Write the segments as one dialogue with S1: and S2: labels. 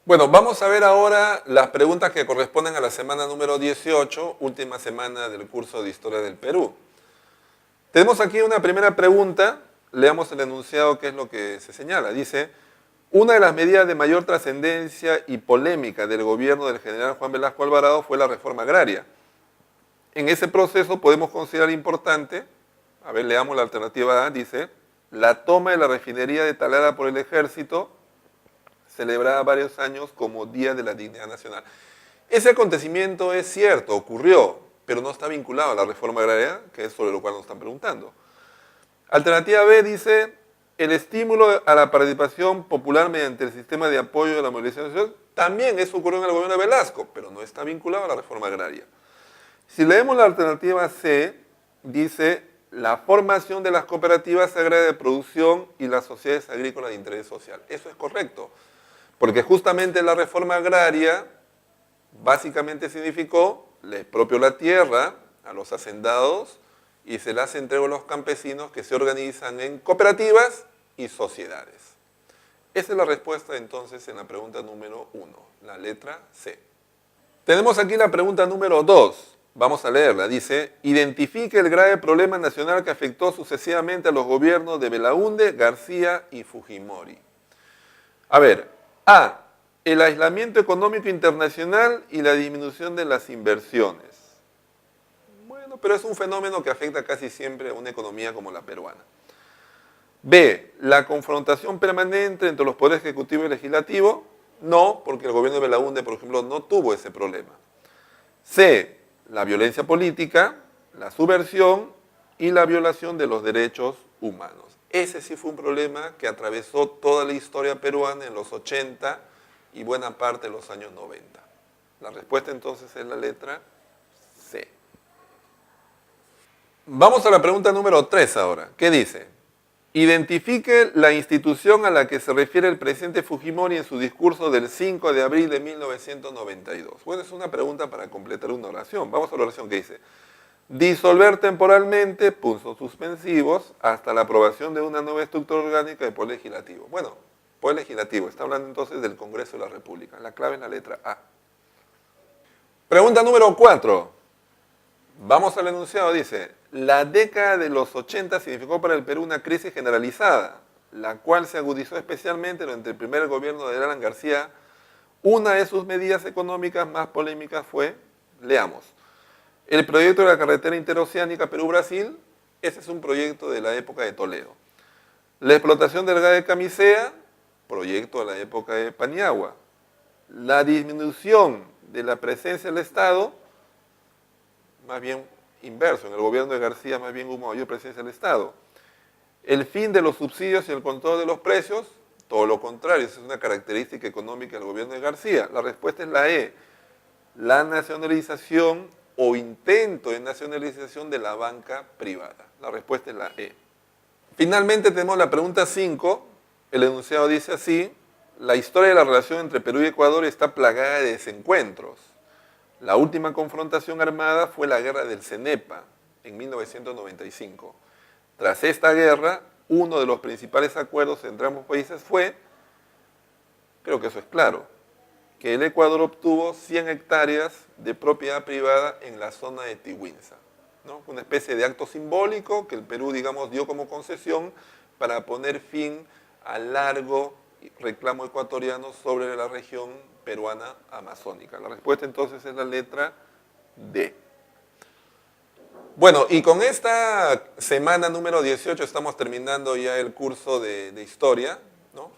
S1: Bueno, vamos a ver ahora las preguntas que corresponden a la semana número 18, última semana del curso de Historia del Perú. Tenemos aquí una primera pregunta, leamos el enunciado que es lo que se señala. Dice, una de las medidas de mayor trascendencia y polémica del gobierno del general Juan Velasco Alvarado fue la reforma agraria. En ese proceso podemos considerar importante, a ver, leamos la alternativa A, dice, la toma de la refinería de Talada por el ejército, celebrada varios años como Día de la Dignidad Nacional. Ese acontecimiento es cierto, ocurrió, pero no está vinculado a la reforma agraria, que es sobre lo cual nos están preguntando. Alternativa B dice, el estímulo a la participación popular mediante el sistema de apoyo de la movilización social, también eso ocurrió en el gobierno de Velasco, pero no está vinculado a la reforma agraria. Si leemos la alternativa C, dice, la formación de las cooperativas agrarias de producción y las sociedades agrícolas de interés social. Eso es correcto, porque justamente la reforma agraria básicamente significó, le expropió la tierra a los hacendados y se las entregó a los campesinos que se organizan en cooperativas y sociedades. Esa es la respuesta entonces en la pregunta número 1, la letra C. Tenemos aquí la pregunta número 2. Vamos a leerla. Dice, identifique el grave problema nacional que afectó sucesivamente a los gobiernos de Belaúnde, García y Fujimori. A ver, A, el aislamiento económico internacional y la disminución de las inversiones. Bueno, pero es un fenómeno que afecta casi siempre a una economía como la peruana. B, la confrontación permanente entre los poderes ejecutivo y legislativo. No, porque el gobierno de Belaúnde, por ejemplo, no tuvo ese problema. C, la violencia política, la subversión y la violación de los derechos humanos. Ese sí fue un problema que atravesó toda la historia peruana en los 80 y buena parte de los años 90. La respuesta entonces es la letra C. Vamos a la pregunta número 3 ahora. ¿Qué dice? Identifique la institución a la que se refiere el presidente Fujimori en su discurso del 5 de abril de 1992. Bueno, es una pregunta para completar una oración. Vamos a la oración que dice. Disolver temporalmente, puntos suspensivos, hasta la aprobación de una nueva estructura orgánica de Poder Legislativo. Bueno, Poder Legislativo, está hablando entonces del Congreso de la República. La clave es la letra A. Pregunta número 4. Vamos al enunciado, dice, la década de los 80 significó para el Perú una crisis generalizada, la cual se agudizó especialmente durante el primer gobierno de Alan García. Una de sus medidas económicas más polémicas fue, leamos, el proyecto de la carretera interoceánica Perú-Brasil. Ese es un proyecto de la época de Toledo. La explotación del gas de Camisea, proyecto de la época de Paniagua. La disminución de la presencia del Estado, más bien inverso, en el gobierno de García más bien hubo mayor presencia del Estado. El fin de los subsidios y el control de los precios, todo lo contrario, esa es una característica económica del gobierno de García. La respuesta es la E, la nacionalización o intento de nacionalización de la banca privada. La respuesta es la E. Finalmente tenemos la pregunta 5, el enunciado dice así, la historia de la relación entre Perú y Ecuador está plagada de desencuentros. La última confrontación armada fue la guerra del Cenepa, en 1995. Tras esta guerra, uno de los principales acuerdos entre ambos países fue, creo que eso es claro, que el Ecuador obtuvo 100 hectáreas de propiedad privada en la zona de Tiwinza, ¿no? Una especie de acto simbólico que el Perú, digamos, dio como concesión para poner fin al largo reclamo ecuatoriano sobre la región peruana amazónica. La respuesta entonces es la letra D. Bueno, y con esta semana número 18 estamos terminando ya el curso de historia, ¿no?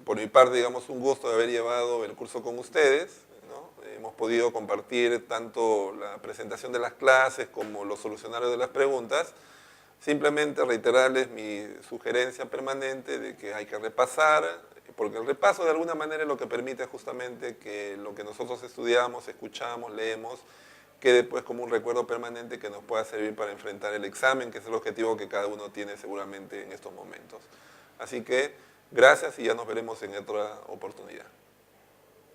S1: Por mi parte, digamos, un gusto de haber llevado el curso con ustedes, ¿no? Hemos podido compartir tanto la presentación de las clases como los solucionarios de las preguntas. Simplemente reiterarles mi sugerencia permanente de que hay que repasar, porque el repaso de alguna manera es lo que permite justamente que lo que nosotros estudiamos, escuchamos, leemos, quede pues como un recuerdo permanente que nos pueda servir para enfrentar el examen, que es el objetivo que cada uno tiene seguramente en estos momentos. Así que gracias y ya nos veremos en otra oportunidad.